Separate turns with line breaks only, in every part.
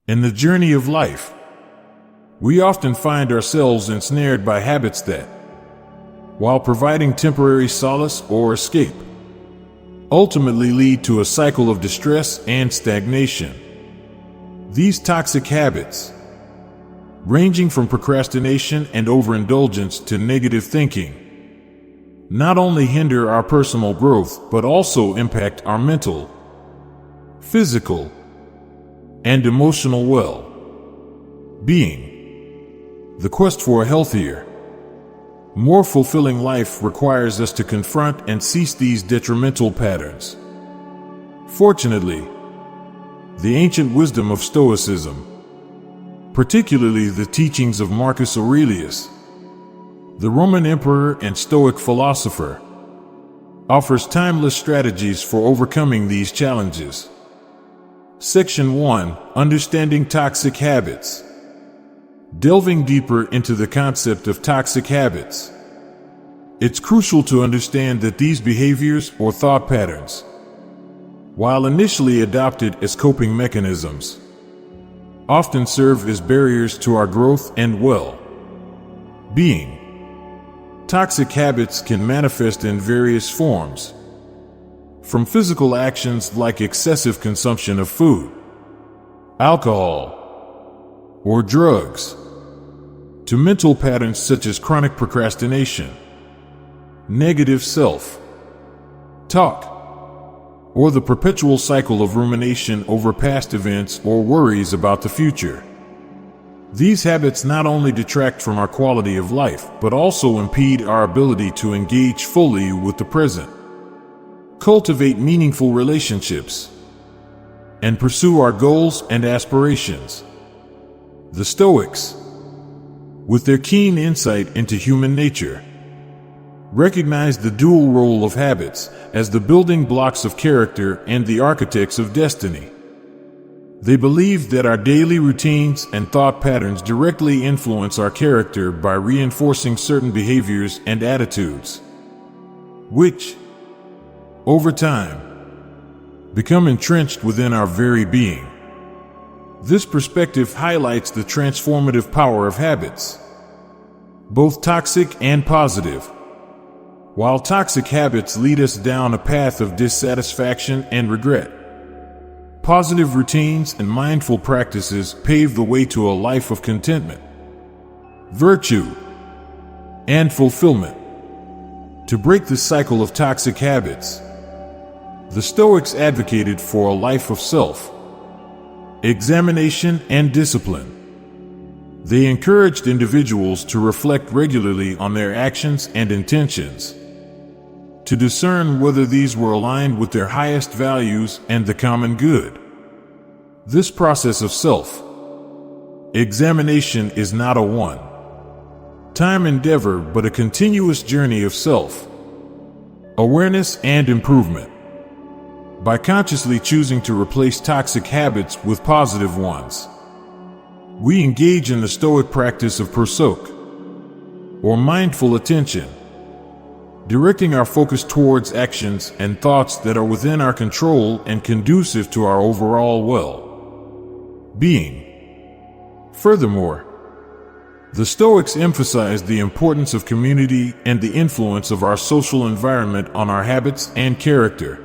In the journey of life, we often find ourselves ensnared by habits that, while providing temporary solace or escape, ultimately lead to a cycle of distress and stagnation. These toxic habits, ranging from procrastination and overindulgence to negative thinking, not only hinder our personal growth but also impact our mental, physical, and emotional well-being. The quest for a healthier, more fulfilling life requires us to confront and cease these detrimental patterns. Fortunately, the ancient wisdom of Stoicism, particularly the teachings of Marcus Aurelius, the Roman emperor and Stoic philosopher, offers timeless strategies for overcoming these challenges. Section 1: Understanding Toxic Habits. Delving deeper into the concept of toxic habits, it's crucial to understand that these behaviors or thought patterns, while initially adopted as coping mechanisms, often serve as barriers to our growth and well-being. Toxic habits can manifest in various forms, from physical actions like excessive consumption of food, alcohol, or drugs, to mental patterns such as chronic procrastination, negative self-talk, or the perpetual cycle of rumination over past events or worries about the future. These habits not only detract from our quality of life, but also impede our ability to engage fully with the present, cultivate meaningful relationships, and pursue our goals and aspirations. The Stoics, with their keen insight into human nature, recognize the dual role of habits as the building blocks of character and the architects of destiny. They believe that our daily routines and thought patterns directly influence our character by reinforcing certain behaviors and attitudes, which, over time, become entrenched within our very being. This perspective highlights the transformative power of habits, both toxic and positive. While toxic habits lead us down a path of dissatisfaction and regret, positive routines and mindful practices pave the way to a life of contentment, virtue, and fulfillment. To break the cycle of toxic habits, the Stoics advocated for a life of self-examination and discipline. They encouraged individuals to reflect regularly on their actions and intentions, to discern whether these were aligned with their highest values and the common good. This process of self-examination is not a one-time endeavor, but a continuous journey of self-awareness and improvement. By consciously choosing to replace toxic habits with positive ones, we engage in the Stoic practice of prosok, or mindful attention, directing our focus towards actions and thoughts that are within our control and conducive to our overall well-being. Furthermore, the Stoics emphasized the importance of community and the influence of our social environment on our habits and character.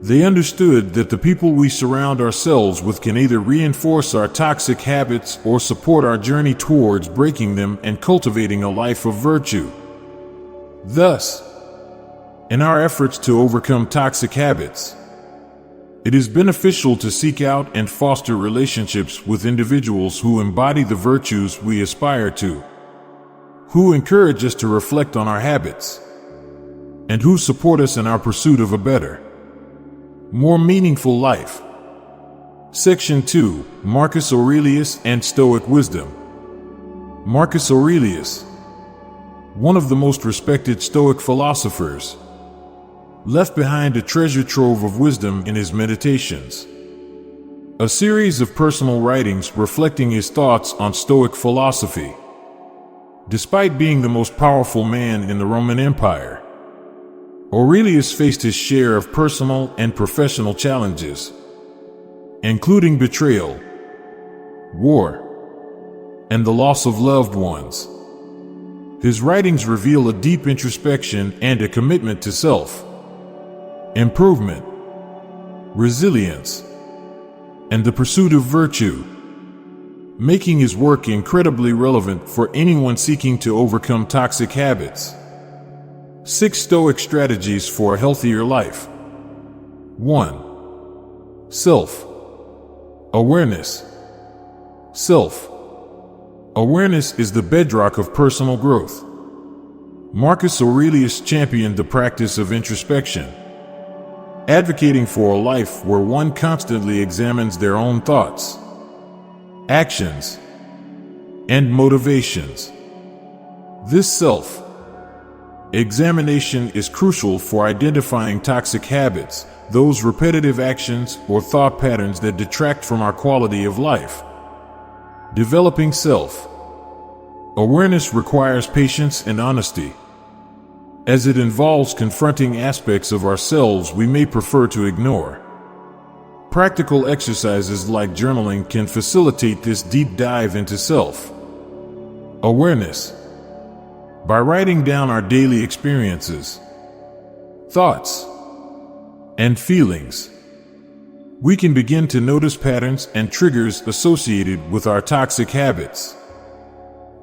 They understood that the people we surround ourselves with can either reinforce our toxic habits or support our journey towards breaking them and cultivating a life of virtue. Thus, in our efforts to overcome toxic habits, it is beneficial to seek out and foster relationships with individuals who embody the virtues we aspire to, who encourage us to reflect on our habits, and who support us in our pursuit of a better, more meaningful life. Section 2: Marcus Aurelius and Stoic Wisdom. Marcus Aurelius, one of the most respected Stoic philosophers, left behind a treasure trove of wisdom in his Meditations, a series of personal writings reflecting his thoughts on Stoic philosophy. Despite being the most powerful man in the Roman Empire, Aurelius faced his share of personal and professional challenges, including betrayal, war, and the loss of loved ones. His writings reveal a deep introspection and a commitment to self-improvement, resilience, and the pursuit of virtue, making his work incredibly relevant for anyone seeking to overcome toxic habits. 6 Stoic strategies for a healthier life. 1. Self-awareness. Self-awareness is the bedrock of personal growth. Marcus Aurelius championed the practice of introspection, advocating for a life where one constantly examines their own thoughts, actions, and motivations. This self-examination is crucial for identifying toxic habits, those repetitive actions or thought patterns that detract from our quality of life. Developing self-awareness requires patience and honesty, as it involves confronting aspects of ourselves we may prefer to ignore. Practical exercises like journaling can facilitate this deep dive into self-awareness. By writing down our daily experiences, thoughts, and feelings, we can begin to notice patterns and triggers associated with our toxic habits.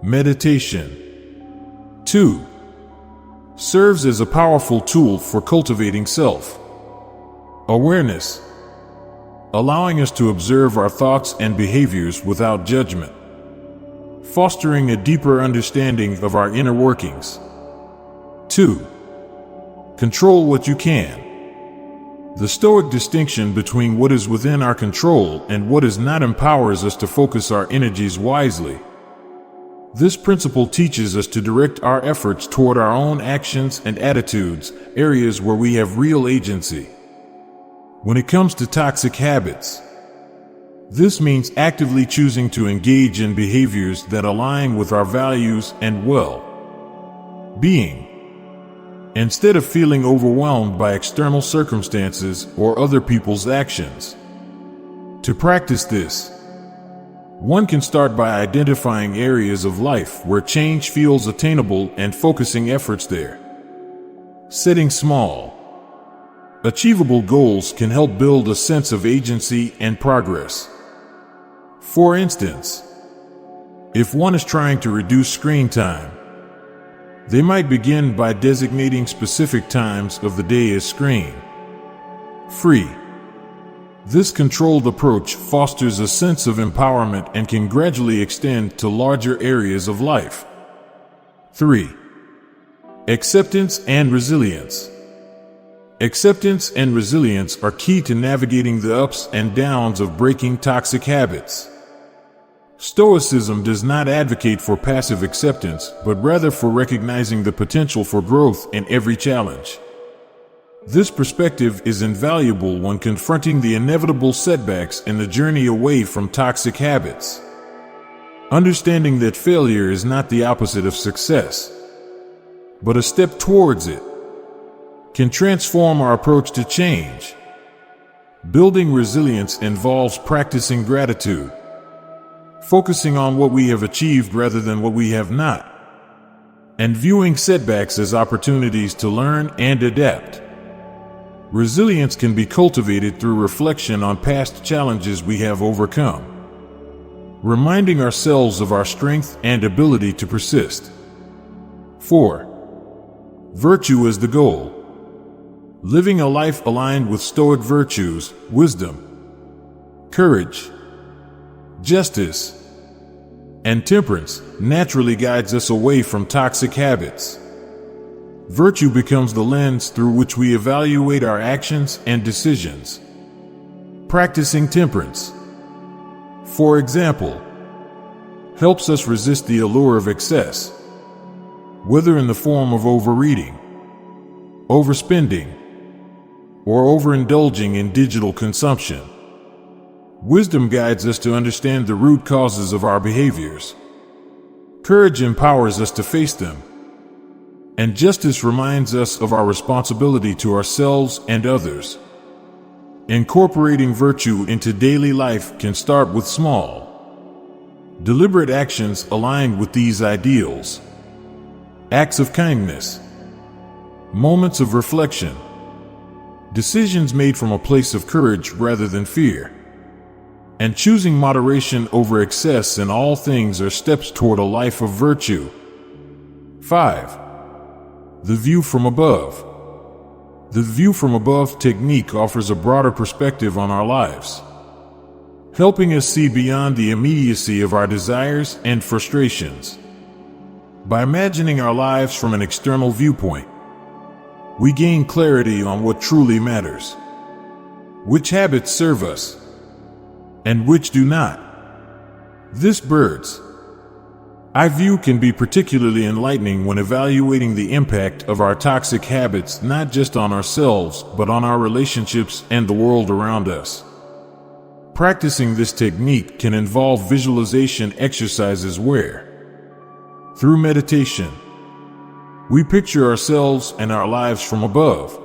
Meditation, 2, serves as a powerful tool for cultivating self-awareness, allowing us to observe our thoughts and behaviors without judgment, fostering a deeper understanding of our inner workings. 2. Control what you can. The Stoic distinction between what is within our control and what is not empowers us to focus our energies wisely. This principle teaches us to direct our efforts toward our own actions and attitudes, areas where we have real agency. When it comes to toxic habits, this means actively choosing to engage in behaviors that align with our values and well-being, instead of feeling overwhelmed by external circumstances or other people's actions. To practice this, one can start by identifying areas of life where change feels attainable and focusing efforts there. Setting small, achievable goals can help build a sense of agency and progress. For instance, if one is trying to reduce screen time, they might begin by designating specific times of the day as screen-free. This controlled approach fosters a sense of empowerment and can gradually extend to larger areas of life. 3. Acceptance and resilience. Acceptance and resilience are key to navigating the ups and downs of breaking toxic habits. Stoicism does not advocate for passive acceptance, but rather for recognizing the potential for growth in every challenge. This perspective is invaluable when confronting the inevitable setbacks in the journey away from toxic habits. Understanding that failure is not the opposite of success, but a step towards it, can transform our approach to change. Building resilience involves practicing gratitude, focusing on what we have achieved rather than what we have not, and viewing setbacks as opportunities to learn and adapt. Resilience can be cultivated through reflection on past challenges we have overcome, reminding ourselves of our strength and ability to persist. 4. Virtue is the goal. Living a life aligned with Stoic virtues, wisdom, courage, justice, and temperance naturally guides us away from toxic habits. Virtue becomes the lens through which we evaluate our actions and decisions. Practicing temperance, for example, helps us resist the allure of excess, whether in the form of overeating, overspending, or overindulging in digital consumption. Wisdom guides us to understand the root causes of our behaviors. Courage empowers us to face them, and justice reminds us of our responsibility to ourselves and others. Incorporating virtue into daily life can start with small Deliberate actions aligned with these ideals. Acts of kindness. Moments of reflection. Decisions made from a place of courage rather than fear. And choosing moderation over excess in all things are steps toward a life of virtue. 5. The view from above. The view from above technique offers a broader perspective on our lives, helping us see beyond the immediacy of our desires and frustrations. By imagining our lives from an external viewpoint, we gain clarity on what truly matters, which habits serve us, and which do not. This bird's eye view can be particularly enlightening when evaluating the impact of our toxic habits not just on ourselves, but on our relationships and the world around us. Practicing this technique can involve visualization exercises where, through meditation, we picture ourselves and our lives from above,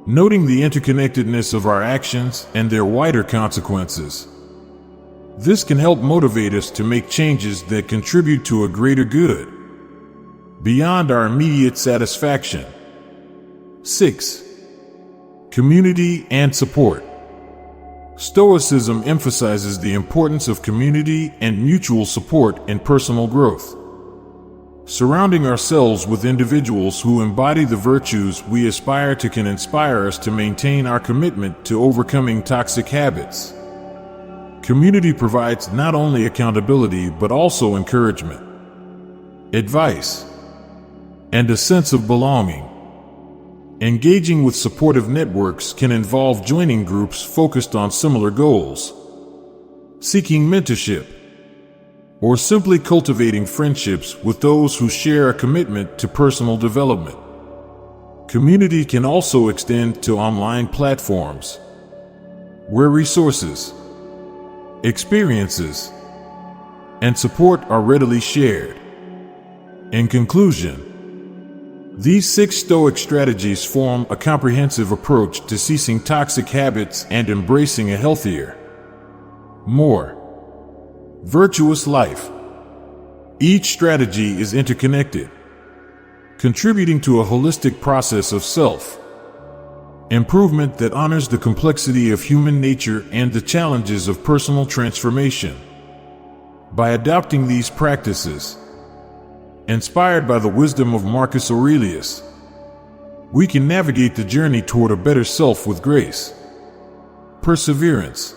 noting the interconnectedness of our actions and their wider consequences. This can help motivate us to make changes that contribute to a greater good, beyond our immediate satisfaction. 6. Community and support. Stoicism emphasizes the importance of community and mutual support in personal growth. Surrounding ourselves with individuals who embody the virtues we aspire to can inspire us to maintain our commitment to overcoming toxic habits. Community provides not only accountability but also encouragement, advice, and a sense of belonging. Engaging with supportive networks can involve joining groups focused on similar goals, seeking mentorship, or simply cultivating friendships with those who share a commitment to personal development. Community can also extend to online platforms, where resources, experiences, and support are readily shared. In conclusion, these 6 Stoic strategies form a comprehensive approach to ceasing toxic habits and embracing a healthier, more virtuous life. Each strategy is interconnected, contributing to a holistic process of self-improvement that honors the complexity of human nature and the challenges of personal transformation. By adopting these practices, inspired by the wisdom of Marcus Aurelius, we can navigate the journey toward a better self with grace, perseverance,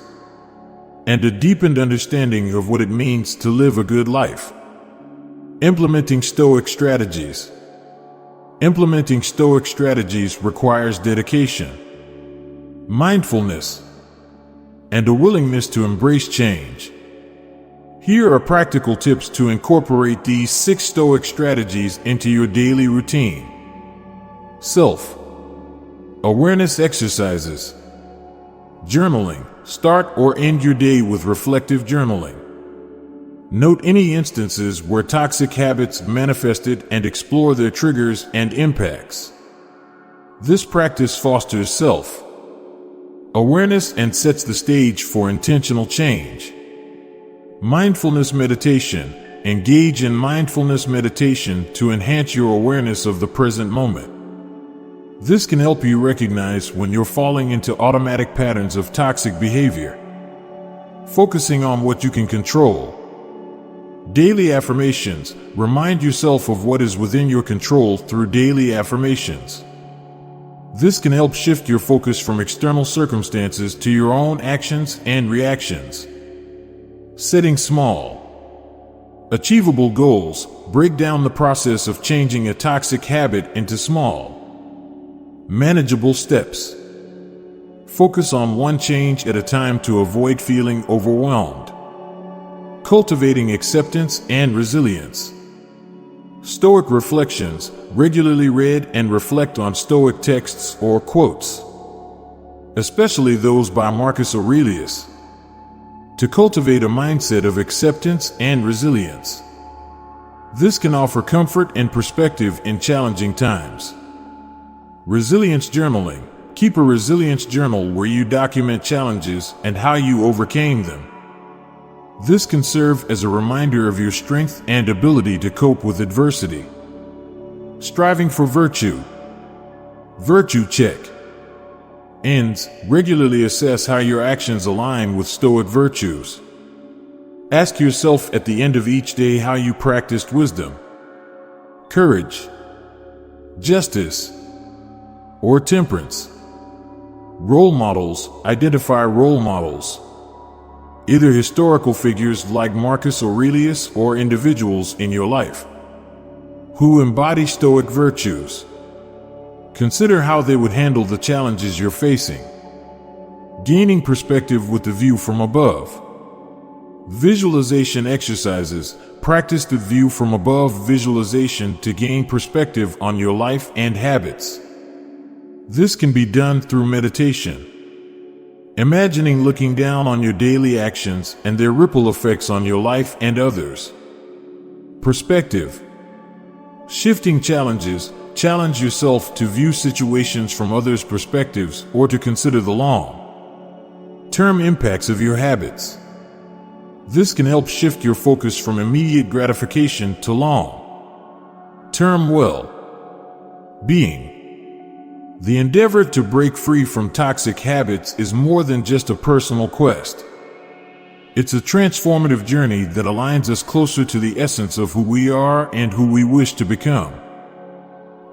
and a deepened understanding of what it means to live a good life. Implementing Stoic strategies. Implementing Stoic strategies requires dedication, mindfulness, and a willingness to embrace change. Here are practical tips to incorporate these 6 Stoic strategies into your daily routine. Self-awareness exercises. Journaling. Start or end your day with reflective journaling. Note any instances where toxic habits manifested and explore their triggers and impacts. This practice fosters self-awareness and sets the stage for intentional change. Mindfulness meditation. Engage in mindfulness meditation to enhance your awareness of the present moment. This can help you recognize when you're falling into automatic patterns of toxic behavior, focusing on what you can control. Daily affirmations. Remind yourself of what is within your control through daily affirmations. This can help shift your focus from external circumstances to your own actions and reactions. Setting small, achievable goals. Break down the process of changing a toxic habit into small, manageable steps. Focus on one change at a time to avoid feeling overwhelmed. Cultivating acceptance and resilience. Stoic reflections. Regularly read and reflect on Stoic texts or quotes, especially those by Marcus Aurelius, to cultivate a mindset of acceptance and resilience. This can offer comfort and perspective in challenging times. Resilience journaling. Keep a resilience journal where you document challenges and how you overcame them. This can serve as a reminder of your strength and ability to cope with adversity. Striving for virtue. Virtue check. Ends. Regularly assess how your actions align with Stoic virtues. Ask yourself at the end of each day how you practiced wisdom, courage, justice, or temperance. Role models. Identify role models, either historical figures like Marcus Aurelius or individuals in your life who embody Stoic virtues. Consider how they would handle the challenges you're facing. Gaining perspective with the view from above. Visualization exercises. Practice the view from above visualization to gain perspective on your life and habits. This can be done through meditation. Imagining looking down on your daily actions and their ripple effects on your life and others. Perspective. Shifting challenges. Challenge yourself to view situations from others' perspectives or to consider the long-term impacts of your habits. This can help shift your focus from immediate gratification to long-term well-being. The endeavor to break free from toxic habits is more than just a personal quest. It's a transformative journey that aligns us closer to the essence of who we are and who we wish to become.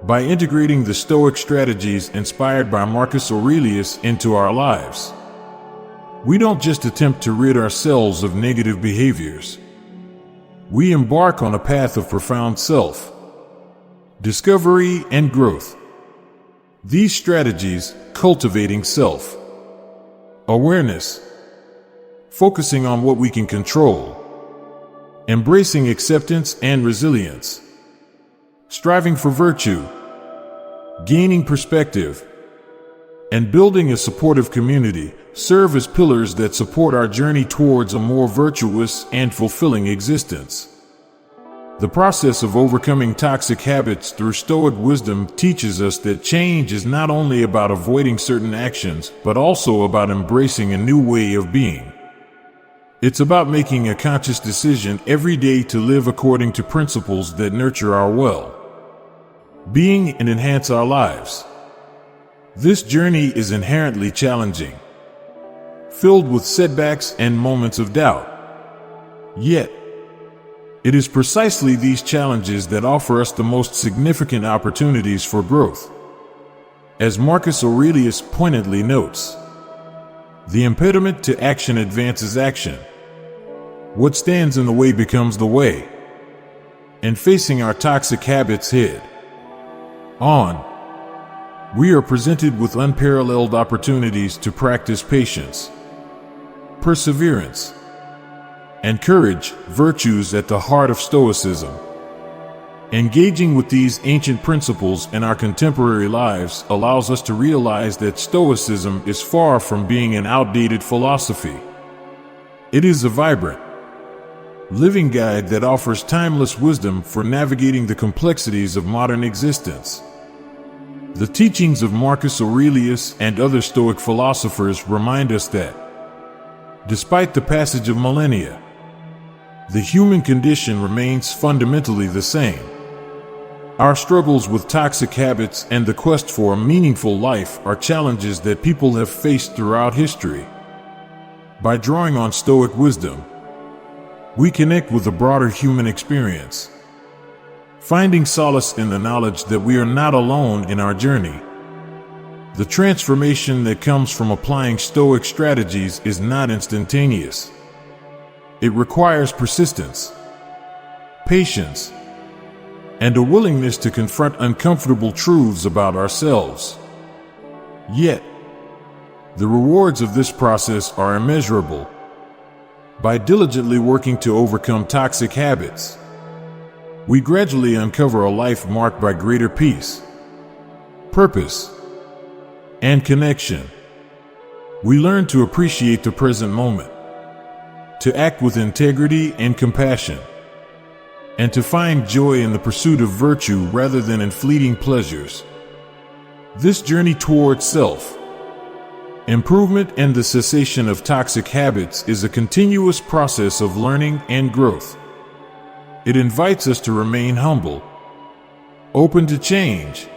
By integrating the Stoic strategies inspired by Marcus Aurelius into our lives, we don't just attempt to rid ourselves of negative behaviors. We embark on a path of profound self-discovery and growth. These strategies, cultivating self-awareness, focusing on what we can control, embracing acceptance and resilience, striving for virtue, gaining perspective, and building a supportive community, serve as pillars that support our journey towards a more virtuous and fulfilling existence. The process of overcoming toxic habits through Stoic wisdom teaches us that change is not only about avoiding certain actions, but also about embracing a new way of being. It's about making a conscious decision every day to live according to principles that nurture our well-being and enhance our lives. This journey is inherently challenging, filled with setbacks and moments of doubt. Yet, it is precisely these challenges that offer us the most significant opportunities for growth. As Marcus Aurelius pointedly notes, the impediment to action advances action. What stands in the way becomes the way. And facing our toxic habits head on, we are presented with unparalleled opportunities to practice patience, perseverance, and courage, virtues at the heart of Stoicism. Engaging with these ancient principles in our contemporary lives allows us to realize that Stoicism is far from being an outdated philosophy. It is a vibrant, living guide that offers timeless wisdom for navigating the complexities of modern existence. The teachings of Marcus Aurelius and other Stoic philosophers remind us that, despite the passage of millennia, the human condition remains fundamentally the same. Our struggles with toxic habits and the quest for a meaningful life are challenges that people have faced throughout history. By drawing on Stoic wisdom, we connect with the broader human experience, finding solace in the knowledge that we are not alone in our journey. The transformation that comes from applying Stoic strategies is not instantaneous. It requires persistence, patience, and a willingness to confront uncomfortable truths about ourselves. Yet, the rewards of this process are immeasurable. By diligently working to overcome toxic habits, we gradually uncover a life marked by greater peace, purpose, and connection. We learn to appreciate the present moment, to act with integrity and compassion, and to find joy in the pursuit of virtue rather than in fleeting pleasures. This journey towards Improvement and the cessation of toxic habits is a continuous process of learning and growth. It invites us to remain humble, open to change,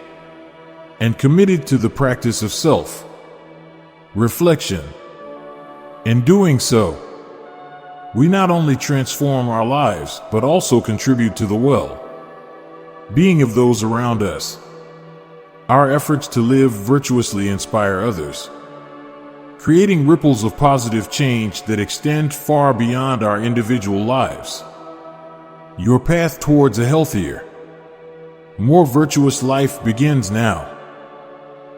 and committed to the practice of self-reflection. In doing so, we not only transform our lives, but also contribute to the well-being of those around us. Our efforts to live virtuously inspire others, creating ripples of positive change that extend far beyond our individual lives. Your path towards a healthier, more virtuous life begins now.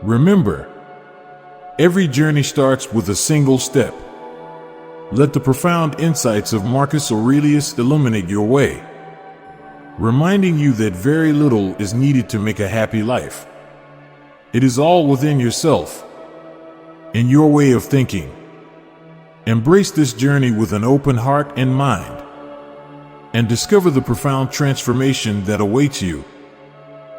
Remember, every journey starts with a single step. Let the profound insights of Marcus Aurelius illuminate your way, reminding you that very little is needed to make a happy life. It is all within yourself, in your way of thinking. Embrace this journey with an open heart and mind, and discover the profound transformation that awaits you.